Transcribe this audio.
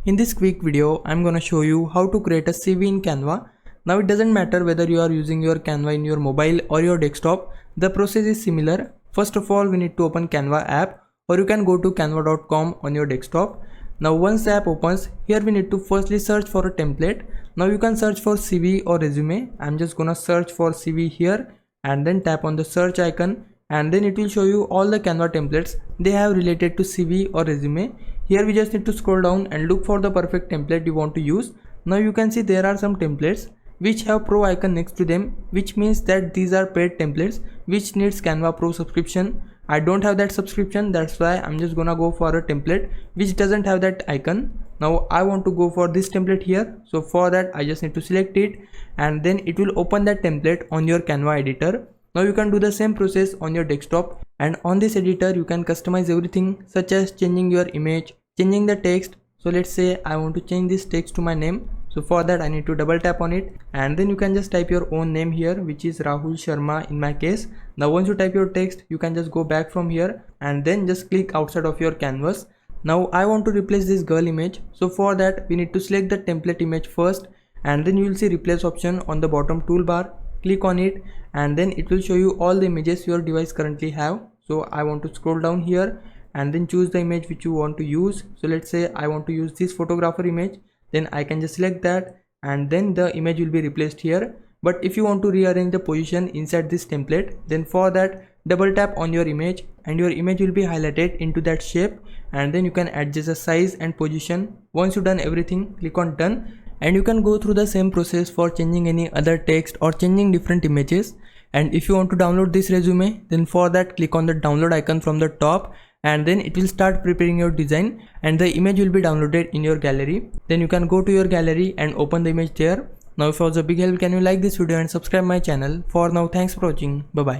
In this quick video, I'm gonna show you how to create a CV in Canva. Now it doesn't matter whether you are using your Canva in your mobile or your desktop, the process is similar. First of all, we need to open Canva app, or you can go to canva.com on your desktop. Now once the app opens, here we need to firstly search for a template. Now you can search for CV or resume. I'm just gonna search for CV here and then tap on the search icon, and then it will show you all the Canva templates they have related to CV or resume. Here we just need to scroll down and look for the perfect template you want to use. Now you can see there are some templates which have pro icon next to them, which means that these are paid templates which needs Canva Pro subscription. I don't have that subscription, that's why I'm just gonna go for a template which doesn't have that icon. Now I want to go for this template here, so for that I just need to select it, and then it will open that template on your Canva editor. Now you can do the same process on your desktop, and on this editor you can customize everything, such as changing your image, changing the text. So let's say I want to change this text to my name. So for that I need to double tap on it, and then you can just type your own name here, which is Rahul Sharma in my case. Now once you type your text, you can just go back from here and then just click outside of your canvas. Now I want to replace this girl image, so for that we need to select the template image first, and then you will see replace option on the bottom toolbar. Click on it, and then it will show you all the images your device currently have. So I want to scroll down here and then choose the image which you want to use. So let's say I want to use this photographer image, then I can just select that, and then the image will be replaced here. But if you want to rearrange the position inside this template, then for that double tap on your image and your image will be highlighted into that shape, and then you can adjust the size and position. Once you've done everything, click on done, and you can go through the same process for changing any other text or changing different images. And if you want to download this resume, then for that click on the download icon from the top, and then it will start preparing your design and the image will be downloaded in your gallery. Then you can go to your gallery and open the image there. Now if it was a big help, can you like this video and subscribe my channel. For now, thanks for watching. Bye bye.